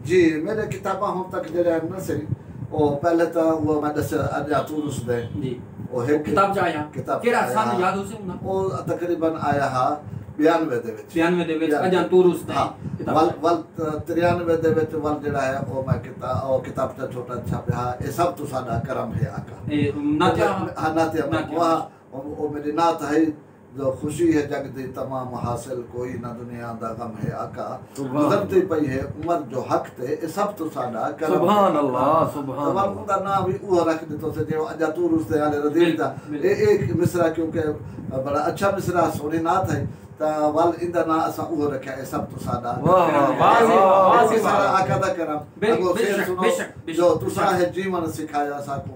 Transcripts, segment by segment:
जी मेरे किताबा हम तक जड़े न सही ओ पहले तो वो मैं दस अजातुरुस दे जी ओ है किताब च आया किताब केड़ा सन याद हो से हुंदा ओ तकरीबन आया हा 92 दे विच 92 दे विच अजातुरुस दे वल वल 93 दे विच वल जड़ा है ओ मैं किताब च छोटा छापया हा ए सब तो साडा करम है आका ए नात्या हां नात्या वाह ओ मेरी नात है जो खुशी है जग दी तमाम हासिल कोई ना दुनिया दा गम है आका गुजरती पई है उम्र जो हक ते ए सब तो साडा करम सुभान अल्लाह सुभान अल्लाह उनका नाम भी वो रख दे से जो अजातुरुस दे आले रदील दा एक मिसरा क्योंकि बड़ा अच्छा मिसरा सोनी नात है ता वल इंदा ना असा वो रखा है सब तो साडा वाह सारा आका दा करम अगो शेर सुनो जो तुसा है जीवन सिखाया साको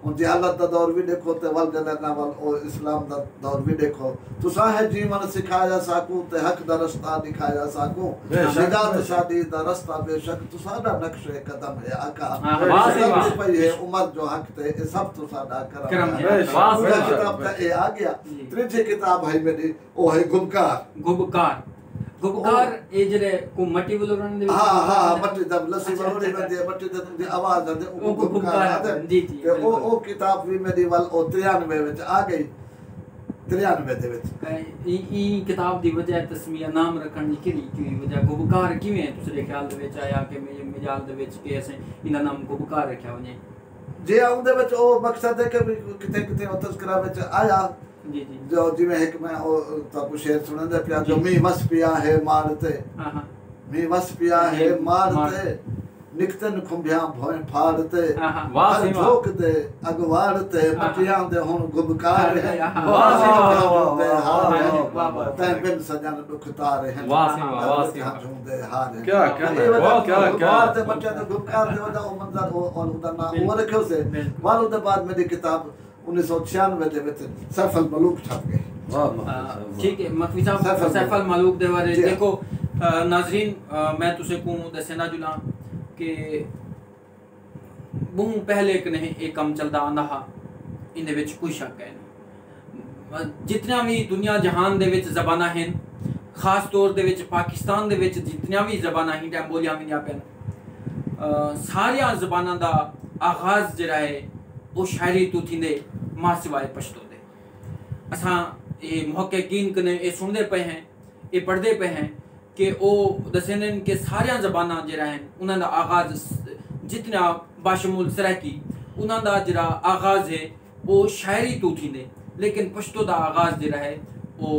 उन जहालत दा दौर भी देखो ते वल जलना वल और इस्लाम दा दौर भी देखो तुसा है जीवन सिखाया साको ते हक दा रास्ता दिखाया साको निजात शादी दा रास्ता बेशक तुसा दा नक्शे कदम है आका वाह भाई है उम्र जो हक ते सब तो साडा करम है वाह किताब का ए आ गया तीसरी किताब है मेरी ओ है गुबकार ए जरे को मट्टी वलोरन दे हां मट्टी दा लस्सी वलोरन दे मट्टी दा तुम आवाज दे ओ गुबकार जी जी ओ किताब भी मेरी वल ओ 93 विच आ गई 93 दे विच ई किताब दी वजह तस्मिया नाम रखण दी की वजह गुबकार किवें तुसरे ख्याल दे विच आया कि मिजाल दे विच के असे इना नाम गुबकार रखया वने जे आउंदे विच ओ मकसद है कि किथे किथे ओ तस्करा विच आया जी जी जो जिवें एक मैं ओ ताको शेर सुनंदे पिया जो मी वस पिया है मारते मी वस पिया है मारते निकतन खुंबिया भोए फाड़ते वाह झोक दे अगवाड़ते मटियां दे हुन गुबकार है वाह तै बिन सजन दुख तारे हैं वाह झूमदे हार है क्या क्या ते मटियां दे गुबकार दे वदा ओ मंजर ओ उदा ना वो रखियो से वाल उदे बाद मेरी किताब 1996 दे विच सैफुल मलूक छप गई ठीक है मखवी साहब सैफुल मलूक दे बारे देखो नाज़रीन मैं तुसे को दसना जुला कि बहु पहले कने एक कम चलदा आंदा हा इंदे विच कोई शक है नहीं जितना भी दुनिया जहान दे विच ज़बाना हैं खास तौर दे विच पाकिस्तान दे विच जितनियां भी ज़बाना हैं टाइम बोलियां भी नहीं पेन सारिया ज़बाना दा आगाज जरा है वो शायरी तो थींदे मां सिवाय पछतो दे असा ये मुहक्किकीन कने ये सुनदे पे हैं ये पढ़दे पे हैं कि ओ दसनन के सारिया ज़बाना जरा हैं उन्हां दा आगाज जितना बाशमूल सराकी उन्हां दा जरा आगाज है वो शायरी तो थींदे लेकिन पछतो दा आगाज जरा है वो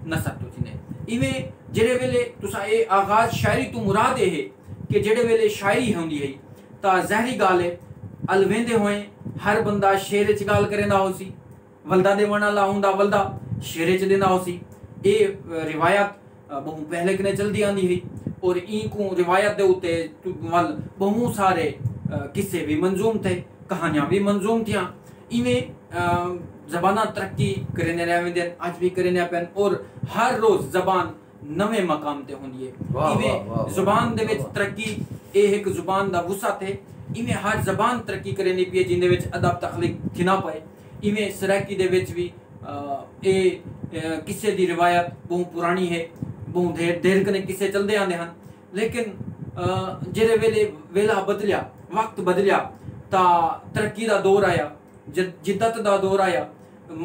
नसब तो थींदे इवें जेड़े वेले तुसा ये आगाज शायरी तो मुराद है कि जेड़े वेले शायरी होंदी है ता ज़ाहरी गाल है अलवेंदे होए हर बंदा शेर च गाल करेंदा होसी वल्दा दे वणा हुंदा वल्दा शेर च देंदा होसी ए रिवायत बहु पहले कने चलदी आंदी है और ई को रिवायत दे उते वल बहु सारे किस्से भी मंजूम थे कहानियां भी मंजूम थियां इवें ज़बाना तरक्की करने रहंदे आज भी करने पेन और हर रोज ज़बान नवे मकाम ते होंदी है इवें ज़ुबान दे विच तरक्की ए एक ज़ुबान दा वसअत है इवें हर ज़बान तरक्की करनी पी जिंदे विच अदब तखलीक थिना पाए इवें सराकी दे विच भी ए किस्से दी रिवायत बहु पुरानी है बहु देर कने किस्से चलदे आंदे हन लेकिन जेरे वेले वेला बदलिया वक्त बदलिया ता तरक्की दा दौर आया जिद्दत दा दौर आया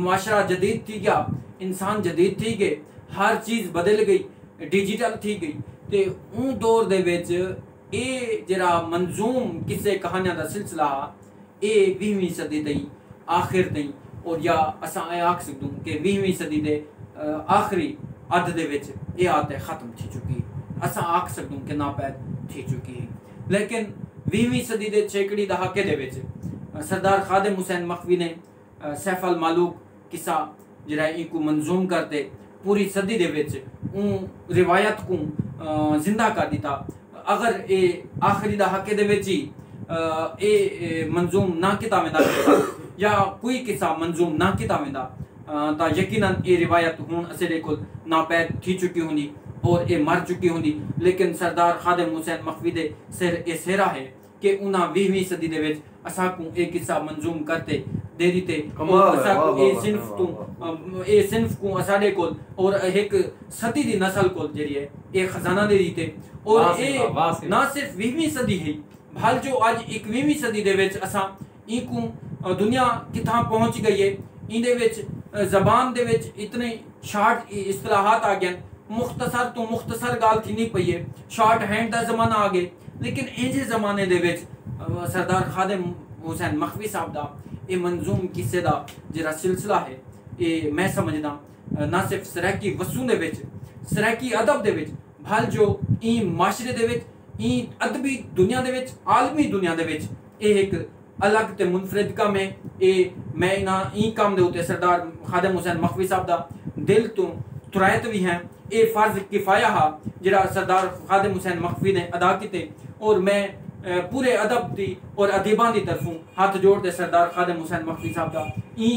माशरा जदीद थी गया इंसान जदीद थी गए हर चीज़ बदल गई डिजिटल थी गई ते उन दौर दे विच ए जरा मंजूम किस्से कहानियां दा सिलसिला ए 20वीं सदी दई आखिर दई और या असा आख सकदूं कि 20वीं सदी दे आखिरी अध दे विच ए आते खत्म थी चुकी असा आख सकदूं कि नापैद थी चुकी है लेकिन 20वीं सदी दे छेकड़ी दहाके दे विच सरदार खादिम हुसैन मखवी ने सैफुल मलूक किस्सा जरा इको मंजूम करते पूरी सदी दे विच उन रिवायत को जिंदा कर दिता अगर ए आखिरी दहाके दे विच ए मंजूम ना किता वेंदा या कोई किस्सा मंजूम ना किता वेंदा ता यकीनन ए रिवायत हुन असेरे कोल नापैद थी चुकी होंदी और ए मर चुकी होंदी लेकिन सरदार खादिम हुसैन मखवी दे सिर ए सेरा है कि उन्हां 20वीं सदी दे विच असा को ए किस्सा मंजूम करते दे दीते और असा को ए सिंफ को असाडे कोल और एक सदी दी नस्ल कोल जेरी है ए खजाना दे दीते और ए ना सिर्फ 20वीं सदी है भाल जो आज 21वीं सदी दे विच असा इको दुनिया किथा पहुंच गई है इंदे विच ज़बान दे विच इतने शार्ट इस्तिलाहात आ गए मुख्तसर तो मुख्तसर गाल थी नहीं पई है शॉर्ट हैंड दा जमाना आ गए लेकिन इंजे जमाने दे विच सरदार खादिम हुसैन मखवी साहब दा ए मंजूम किस्से दा जेड़ा सिलसिला है ए मैं समझदा ना सिर्फ सराकी वसू दे विच सराकी अदब दे विच भाल जो ई माशरे दे विच ई अदबी दुनिया दे विच आलमी दुनिया दे विच ए एक अलग ते मुनफरिद काम है ए मैं ना ई काम दे उते सरदार खादिम हुसैन मखवी साहब दा दिल तो तुरायत भी हैं ए फर्ज किफाया हा जेड़ा सरदार खादिम हुसैन मखवी ने अदा किते और मैं पूरे अदब दी और अदीबां दी तरफों हाथ जोड़ते सरदार खादिम हुसैन मखवी साहब दा ई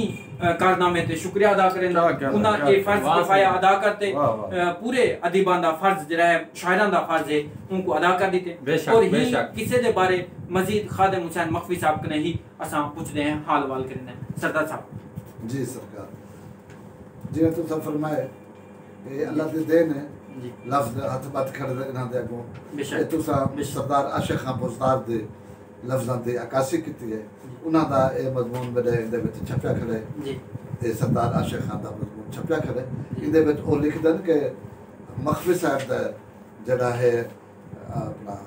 कारनामे ते शुक्रिया अदा करेंदा उन्हां ए फर्ज किफाया अदा करते पूरे अदीबां दा फर्ज जेड़ा है शायरां दा फर्ज है उनको अदा कर दीते और ही किसे दे बारे मजीद खादिम हुसैन मखवी साहब कने ही असां पूछदे हैं हाल वाल करने सरदार साहब जी सरकार जी तो सब फरमाए ए अल्लाह दे देन है लफ्ज हथ बात कर इन्हां दे अगों ए तुसा सरदार आशिक खान बुज़दार दे लफ्जां दे अकासी कीती है उन्हां दा ए मजमून बड़े दे विच छपया खड़े जी ते सरदार आशिक खान दा मजमून छपया खड़े इदे विच ओ लिख दन के मखवी साहब दा जेड़ा है अपना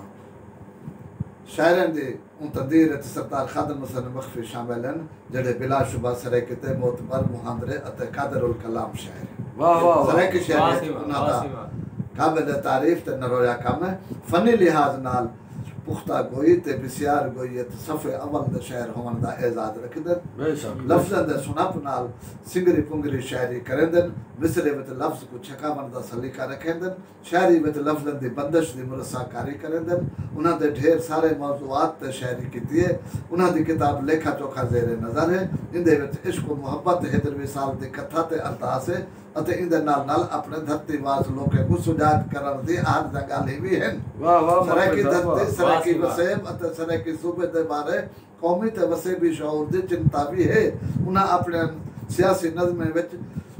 शायरन दे तदीर सरदार खादिम हुसैन मखवी शामिल हैं जेड़े बिला शुबा सरे किते मोतबर मुहांदरे अते कादरुल कलाम शायर वाह वाह सरे के शायर उन्हां दा काबिल तारीफ ते नरोया काम है फनी लिहाज नाल पुख्ता गोई ते बिस्यार गोई ते सफ़े अवल दे शायर होवन दा एजाज रखदन बेशक लफ्ज़ां दे सुनप नाल सिंगरी पुंगरी शायरी करंदन मिसरे विच लफ्ज़ को छकावन दा सलीका रखंदन शायरी विच लफ्ज़ां दी बंदिश दी मुरसाकारी करंदन उन्हां दे ढेर सारे मौज़ूआत ते शायरी कीती है उन्हां दी किताब लेखा चोखा ज़ेरे नज़र है इंदे विच इश्क व मोहब्बत हैदरवी साल दी कथा ते अंदाज़ है अते इंदे नाल नाल अपने धरती वास लोके को सुजात करन दी आज दा गाली भी है वाह वाह सरे की धरती सरे की वसेब अते सरे की सूबे दे बारे कौमी ते वसेबी शऊर दी चिंता भी है उन्हां अपने सियासी नज़्म विच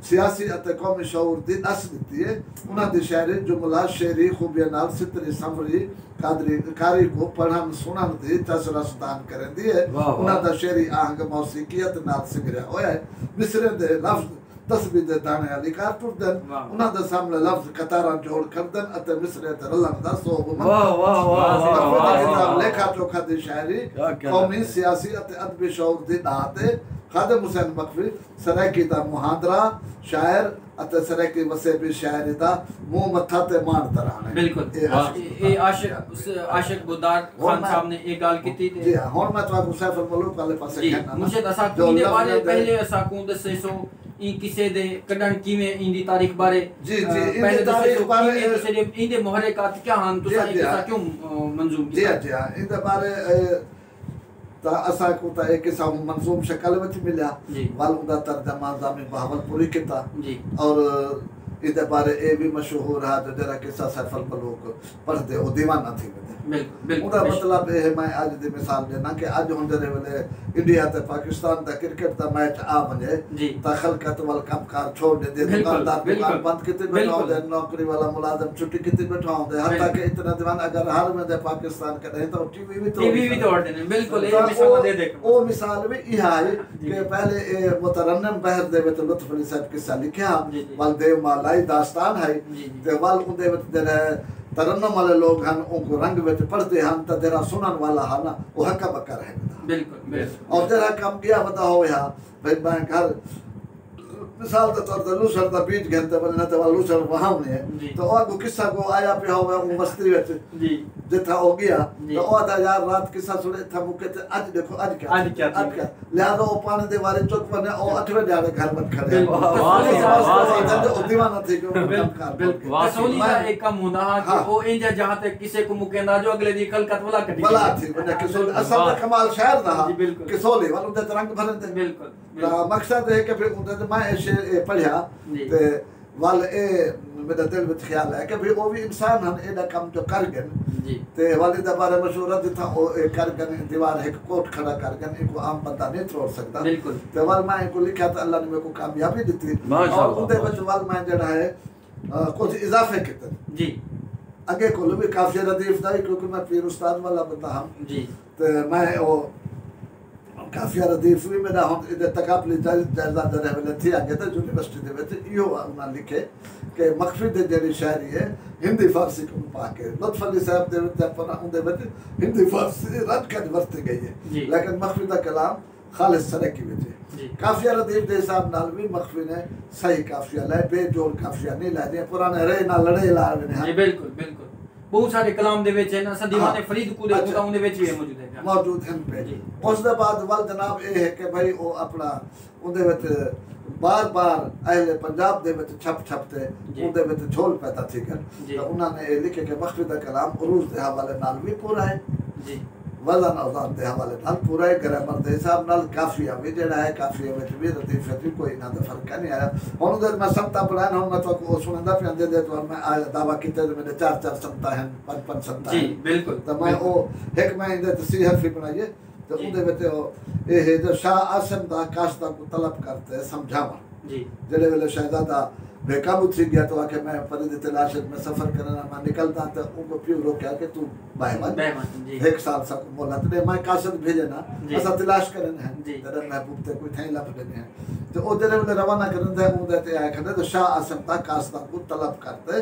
सियासी अते कौमी शऊर दी दस दी है उन्हां दी शायरी जुमला शेरी खूबिया नाल सितरी समरी कादरी कारी को पढ़न सुनन दी तसरसदान करंदी है उन्हां दा शेरी आहंग मौसीकियत नाल सिगरिया होया है मिसरे दे लफ्ज तस्बीह दे दाने अली कार टुटदन उन्हां दे सामने लफ्ज कतारा जोड़ करदन अते मिसरे ते रलन दा सोब वाह वाह वाह किताब लेखा चोखा दी शायरी कौमी सियासी अते अदबी शऊर दी दाते खादिम हुसैन मखवी सराकी दा मुहांदरा शायर अते सराकी वसेबी शायरी दा मुंह मथा ते मान तराने बिल्कुल ए आशिक बुज़दार खान साहब ने एक गाल कीती ते जी हुन मैं तो सैफुल मुल्क वाले पासे कहना मुझे दसा किने बारे पहले असा को दसे सो ई किसे दे कडन कीवे इंदी तारीख बारे जी जी इंदी तारीख बारे तुसे इंदे मुहर्रिकात क्या हन तुसा किसा क्यों मंजूम जी जी इंदे बारे ता असा को ता एक किसा मंजूम शक्ल विच मिला वाल उदा तर्जमा जामी बहावलपुरी किता जी और इदे बारे ए भी मशहूर है जरा किसा सैफुल मुल्क पढ़दे ओ दीवाना थी बिल्कुल उदा मतलब ए मैं आज दी मिसाल देना कि आज हुंदे वेले इंडिया ते पाकिस्तान दा क्रिकेट दा मैच आ वने ता खलकत वल कामकार छोड़ दे दुकानदार दुकान बंद किते बैठा होंदे नौकरी वाला मुलाजिम छुट्टी किते बैठा होंदे हत्ता के इतना दीवान अगर हर में दे पाकिस्तान के नहीं तो टीवी भी तोड़ देने बिल्कुल ए मिसाल दे दे ओ मिसाल भी ई है कि पहले ए मुतरन्नम बहर दे विच लुत्फ अली साहब किस्सा लिखया वल देव मालाई दास्तान है ते वल उदे विच दे तरन्नम वाले लोग हैं उनको रंग विच पढ़ते हैं तो जरा सुनन वाला है ना वो हक्का बक्का रहेगा बिल्कुल और जरा कम किया बता हो या भाई मैं घर मिसाल के तौर पर लूसर दा बीज घंटे बनने तो वाला लूसर वहां ने तो वो किस्सा को आया पे हो वो मस्ती विच जी जिथा हो गया तो ओ दा यार रात किस्सा सुने था मुके ते आज देखो आज क्या लिहाजा वो पानी दे वाले चौक पर ओ 8वें ध्याड़े घर मत खड़े वाह दीवाना थे को बिल्कुल कसौली का एक काम होना कि वो इंजा जहां तक किसी को मुकेंदा जो अगले दी कलकत वाला कटी वाला थी वजह कसौली असल में कमाल शायर था कसौली वालों दे रंग भरन थे बिल्कुल मकसद है कि फिर उनसे मैं ऐसे पढ़िया ते वाल ए मेरा दिल में ख्याल है कि भाई वो भी इंसान हन एडा काम जो कर गन जी ते वाली दा बारे मशहूर है जिथा ओ कर गन दीवार एक कोट खड़ा कर गन इनको आम बंदा नहीं तोड़ सकता बिल्कुल ते वाल मैं इनको लिखा था अल्लाह ने मेरे को कामयाबी दी और उनदे विच वाल मैं जड़ा है कुछ इजाफे किते जी आगे को भी काफी रदीफ दा क्योंकि मैं पीर उस्ताद वाला बंदा हम जी ते मैं ओ काफी रदीफ भी मेरा हम इधर तकाबली जायजा दे वाले थी आगे तो यूनिवर्सिटी दे विच इहो उन्होंने लिखे कि मखफी दे जड़ी शायरी है हिंदी फारसी को पाके लुत्फ अली साहब दे विच अपना उनदे विच हिंदी फारसी रद कर वरती गई है लेकिन मखफी दा कलाम खालिस सनकी विच है काफिया रदीफ दे हिसाब नाल भी मखफी ने सही काफिया लाए बेजोड़ काफिया नहीं लाए पुराने रे ना लड़े ला रहे जी बिल्कुल बिल्कुल बहुत सारे कलाम दे विच है ना दीवाने फरीद को दे उनदे विच भी मौजूद है पे उस दे बाद वाल जनाब ए है कि भाई वो अपना उनदे विच बार-बार अहले पंजाब दे विच छपते उनदे विच झोल पैदा थी कर तो उन्होंने लिखे कि मखफी दा कलाम उरूज दे हवाले नाल भी पूरा है जी वजन औजान दे हवाले नाल पूरा है ग्रामर दे हिसाब नाल काफिया भी जेड़ा है काफिया विच भी लतीफे भी कोई ना दा फर्क नहीं आया हुन उधर मैं समता पढ़ाना हूं मैं तो को सुनंदा पे दे तो मैं आज दावा कीते मेरे 4 समता हैं 5 समता जी बिल्कुल तो मैं ओ एक मैं इंदे तसी हरफी बनाइए तो उनदे विच ए है जो शाह आसिम दा काशदा को तलब करते समझावा जी जेड़े वेले शहजादा बेकाबू थी गया तो आके मैं फरीद तलाश में सफर करना मैं निकलता तो उनको पियो रोका कि तू बायमन जी एक साल सा मोहलत ने मैं कासद भेजे ना असा तलाश करन है जी तेरे महबूब ते कोई थई लब देने हैं तो ओ जेड़े वेले रवाना करन दे उनदे ते आए खदे तो शाह आसिम ता कासदा को तलब करते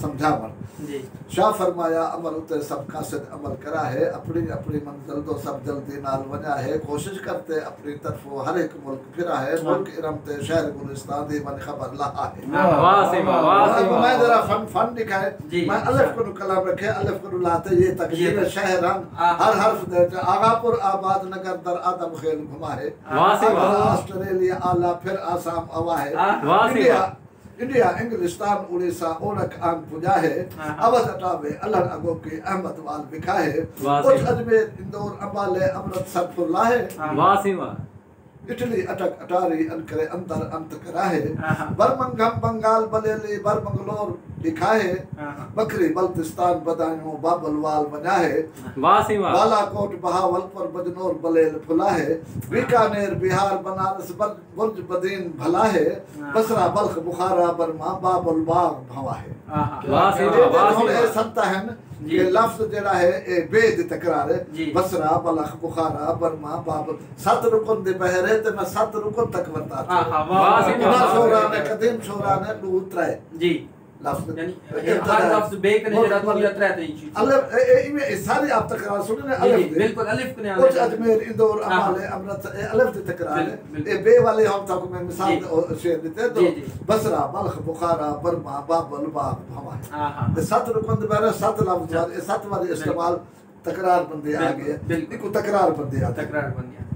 समझावन जी शाह फरमाया अमल उते सब कासद अमल करा है अपनी अपनी मंजिल तो सब जल्दी नाल वना है कोशिश करते अपनी तरफ हर एक मुल्क फिरा है मुल्क इरम ते शहर गुलिस्तान दी मन खबर लहा है वाह से वाह मैं जरा फन दिखाए मैं अलिफ को कलाम रखे अलिफ को लाते ये तकदीर शहरान हर हर्फ दे आगापुर आबाद नगर दर आदम खेल घुमा है वाह से वाह ऑस्ट्रेलिया आला फिर आसाम अवा है वाह से इंडिया इंग्लिस्तान उड़ीसा ओनक आम पुजा है अवध अटावे अल्लाह अगो के अहमद वाल बिखा है कुछ अजमेर इंदौर अंबाले अमृतसर फुल्ला है वाह से वाह इटली अटक अटारी अनकरे अंतर अंत करा है बरमंगम बंगाल बलेली बरमंगलोर लिखा है बकरी बल्तिस्तान बदायूं बाबलवाल बना है बालाकोट बहावलपुर बजनौर बलेल फुला है बीकानेर बिहार बनारस बुर्ज बदीन भला है बसरा बल्ख बुखारा बर्मा बाबुल बाग भवा है संता है ये लफ्ज जेड़ा है ए बेद तकरार है बसरा बलख बुखारा बर्मा बाबुल 7 रुकन दे बहरे ते मैं 7 रुकन तक वरता वाह शोरा ने कदीम शोरा ने दू त्रै जी लफ्ज यानी हर लफ्ज बे कने जेड़ा दुनिया त्रै त्रै चीज अलिफ ए सारी आप तकरार सुने ने अलिफ बिल्कुल अलिफ कने कुछ अजमेर इंदौर अमाले अमृतसर अलिफ दे तकरार है ए बे वाले हम तक मैं मिसाल शेयर देते तो बसरा बलख बुखारा बर्मा बाबुल बाग भवा है 7 रुकन दे बहरे 7 लफ्ज 7 बार इस्तेमाल तकरार बंदे आ गए इनको तकरार बंदे आ तकरार बंदे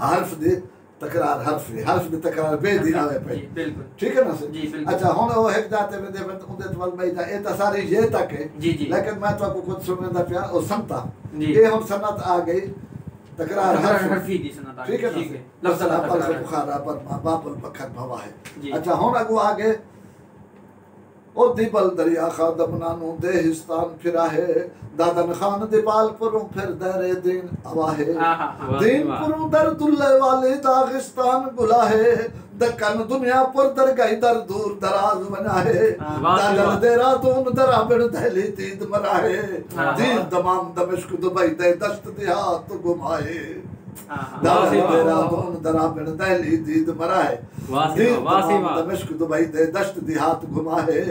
हर्फ दे तकरार हर्फ दे तकरार बे दी आवे पे बिल्कुल ठीक है ना सर अच्छा हुन वो एक जाते में दे उनदे तवल में जा ए त सारी ये तक है लेकिन मैं तो आपको खुद सुनने दा और संता ये हम सनत आ गई तकरार हर्फी दी सनत आ गई ठीक है लफ्ज पर बुखारा पर बाबुल बखर भवा है अच्छा हुन अगो आगे ओ दिबल दरिया खादम नानू देहिस्तान फिरा है दादन खान दिबाल पर फिर दरे दिन आवा है दिन पर दर्दुल्ले वाले दागिस्तान गुला है दक्कन दुनिया पर दर गई दर दूर दराज बना है दादन देरा दोन दरा बिन दहली तीद मरा है दिन तमाम दमिश्क दुबई दे दस्त देहात गुमाए दादन देरा दोन दरा बिन दहली तीद मरा है दमिश्क दुबई दे दस्त देहात घुमा है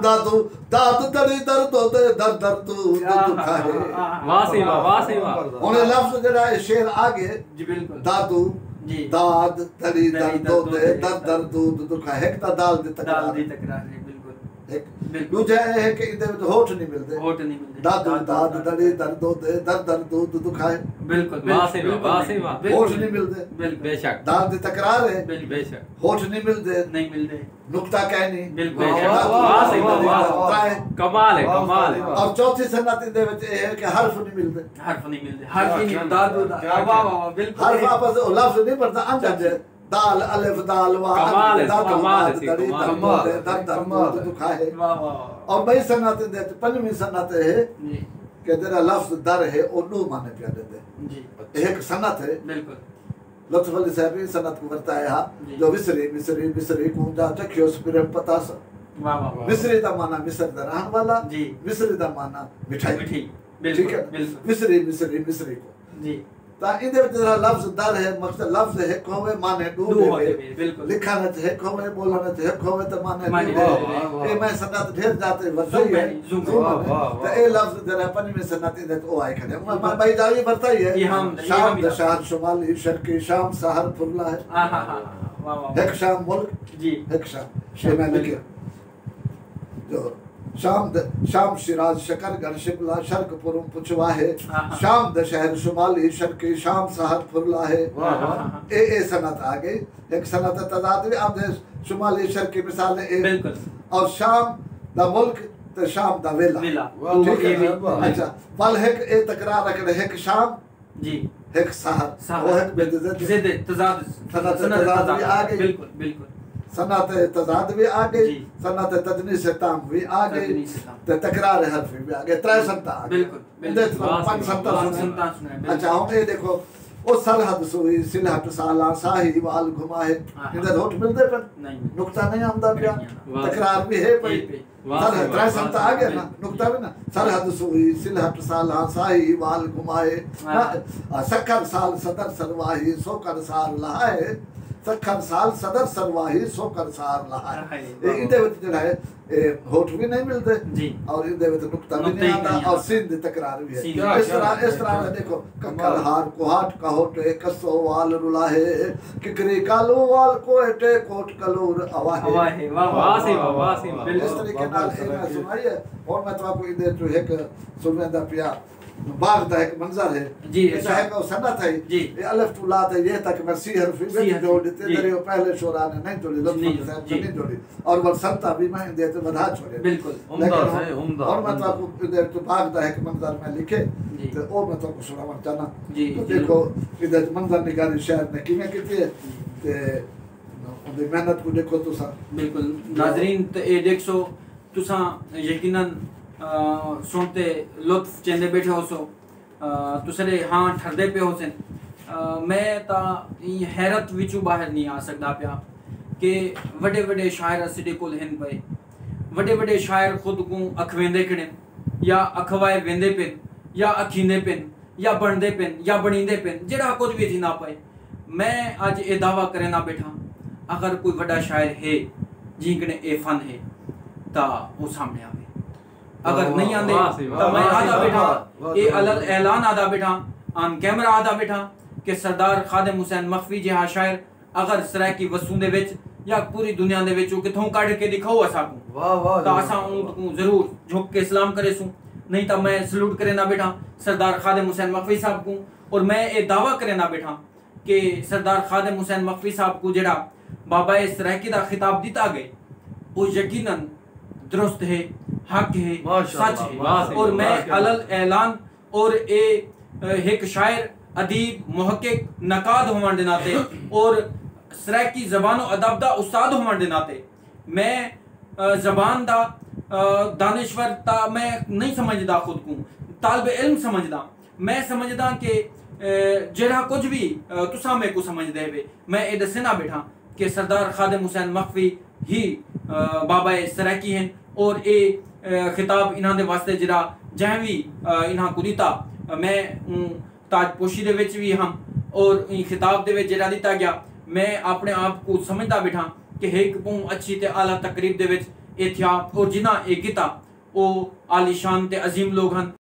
दादू दाद दरी दर्द दे दर दर तू दुखा है वाह से वाह उन्हें लफ्ज जरा शेर आगे जी बिल्कुल दादू जी दाद दरी दर्द दे दर दर दूध दुखा है एक दाल दे तकरार है बिल्कुल एक दूजा है कि इधर तो होठ नहीं मिलते दादू दाद दरी दर्द दे दर दर दूध दुखा है बिल्कुल वाह से वाह होठ नहीं मिलते बेशक दाल दे तकरार है बेशक होठ नहीं मिलते नुक्ता कहनी बिल्कुल वाह से वाह कमाल है और चौथी सन्नत दे विच है कि हर्फ नहीं मिलते हर्फ ही नहीं दाद वाह बिल्कुल हर्फ आपस लफ्ज नहीं पड़ता अंदर दाल अलिफ दाल वाह कमाल है, दाद कमाल है, दड़ी कमाल है, दर दर कमाल है। दुखाए। वाह वाह और बई सनत दे पंजवीं सनत है जी कि तेरा लफ्ज दर है और दो माने पिया देते जी एक सनत है बिल्कुल लुत्फ अली साहब ही सनत को वर्ताया जी। जो विसरी विसरी विसरी को जा चखियो स्पिरम पता स वाह वाह विसरी दा माना मिस्र दा रहन वाला जी विसरी दा माना मिठाई मिठी ठीक है बिल्कुल बिल्कुल विसरी विसरी विसरी को जी ता इदे विच जरा लफ्ज दर है मकसद लफ्ज है होवे माने दो दो होवे देवे बिल्कुल लिखण च है होवे बोलण च है होवे त माने माने दो दो। देवे। ए मैं सनत ढेर जाते वरताई है ज़ूम वाह, वाह, वाह। त ए लफ्ज जरा पंजवीं सनत इदे तो आई खड़े मैं भाई जाई वर्ताई है ये हम शाम भी द शहर शुमाली शर्की शाम सहर फुरला है हां हां हां वाह वाह एक शाम मुल्क जी एक शाम ये मैं लिखे जो शाम शिराज शकरगढ़ शिमला शर्क पुरम पुछवा है हाँ। शाम द शहर शुमाली शर्की शाम सहर फुरला है वाह, वाह। हाँ, हाँ। ए सनत आ गई एक सनत तजाद भी अब शुमाली शर्की मिसाल है ए बिल्कुल और शाम द मुल्क तो शाम द वेला वेला वाह, ठीक ये भी है वाह। अच्छा पल है ए तकरार रखने है कि शाम जी एक सहर सहर। वो है बेदजत जिद तजाद सनत तजाद भी आ गई। बिल्कुल बिल्कुल सनत तजाद भी आ गई जी। सनत तदनी से ताम भी आ गई तदनी से ताम। ते तकरार हर्फ भी आ गए त्रै संता आ गए बिल्कुल, बिल्कुल। इंदे तो वाह, पांच संता वाह, सुने। संता सुने, बिल्कुल। अच्छा हम ये देखो ओ सरहद सुई सिलहट साला साही वाल घुमाए हाँ। इंदे होठ मिलदे पर नहीं नुक्ता नहीं आमदा पिया वाह। तकरार भी है पर ये पे। वाह, सरहद वाह, त्रै वाह, संता आ गया ना बिल्कुल। नुक्ता भी ना सरहद सुई सिलहट साला साही वाल घुमाए हाँ। सखर साल सदर सरवाही सोकर सार लहाए सखर साल सदर सरवाही सोकर सार लहाए हाय। ये इंदे विच जेड़ा है होठ भी नहीं मिलते जी और इंदे विच नुक्ता भी नुक्ता नहीं ही आता नहीं और आता। सिंध तकरार भी है सिंध। इस तरह में देखो कक्कल हार कोहाट कहोटे कसो वाल रुलाहे किकरी कालो वाल कोहटे कोट कलोर हवा अवाहे है वाह वाह से वाह, वाह से वाह। बिल्कुल। इस तरीके वाह, नाल वाह, मैं वाह। सुनाई है और मैं तो आपको इंदे जो एक सुनवेंदा पिया बाग दा एक मंजर है जी, ये है को सनत है जी। ये अलिफ टू लात है ये तक मैं सी हरफ सी में हरफ, जोड़ देते जी। तेरे पहले शोरा ने नहीं जोड़ी लफ्ज नहीं, साहब जी। नहीं जोड़ी और वो संता भी मैं इंदे तो बधा छोड़े बिल्कुल उम्दा लेकिन है, उम्दा, और मैं तो उम्दा। आपको इधर तो भाग दा है कि मंजर में लिखे जी। तो वो मैं तो आपको सुनाना चाहना जी, तो जी। देखो इधर मंजर निगारी शहर ने किਵੇਂ ਕੀਤੀ है ते उनकी मेहनत को देखो तो सा बिल्कुल नाजरीन तो ये देखो तुसा यकीनन सुनते लुत्फ चेंदे बैठे हो सो तुसरे हाँ ठरदे पे हो सन मैं ता हैरत विचू बाहर नहीं आ सकता पिया कि वडे वडे शायर असिडे कोल हिन पे वडे वडे शायर खुद को अख वेंदे खड़े या अखवाए वेंदे पिन या अखींदे पिन या बनदे पिन या बणींदे पिन जेड़ा कुछ भी थी ना पाए मैं आज ये दावा करे ना बैठा अगर कोई बड़ा शायर है जिनकने ए फन है ता वो सामने आवे अगर वाह, नहीं आंदे वाह से वाह, तो मैं वाह से आधा वाह, बैठा वाह, ये वाह, अलल वाह। ऐलान आधा बैठा ऑन कैमरा आधा बैठा कि सरदार खादिम हुसैन मखफी जिहा शायर अगर सराकी वसूंदे विच या पूरी दुनिया दे विच किथों काढ़ के दिखाओ असा को वाह वाह तो असा को जरूर झुक के सलाम करे सू नहीं तो मैं सलूट करे ना बैठा सरदार खादिम हुसैन मखफी साहब को और मैं ये दावा करे ना बैठा कि सरदार खादिम हुसैन मखफी साहब को जेड़ा बाबा सराकी दा खिताब दिता गए वो यकीनन दुरुस्त है हक है माशाअल्लाह, सच वाह है से और वाह, मैं क्या अलल ऐलान और ए एक शायर अदीब मुहक्किक नकाद होने के नाते और सराकी ज़बान और अदब दा उस्ताद होने के नाते मैं ज़बान दा दानिश्वर ता मैं नहीं समझदा खुद को तालिब इल्म समझदा मैं समझदा कि जेड़ा कुछ भी तुसा में को समझ दे मैं ये दसे ना बैठा कि सरदार खादिम हुसैन मखफी ही बाबा सराकी हैं और ये खिताब इन्हां दे वास्ते जरा जहाँ भी इन्हां को दिता मैं ताजपोशी दे विच भी हम और खिताब दे विच जरा दिता गया मैं अपने आप को समझदा बैठा कि एक बहुत अच्छी ते आला तकरीब दे विच ए थिया और जिन्हां ए कीता ओ आलीशान ते अजीम लोग हन।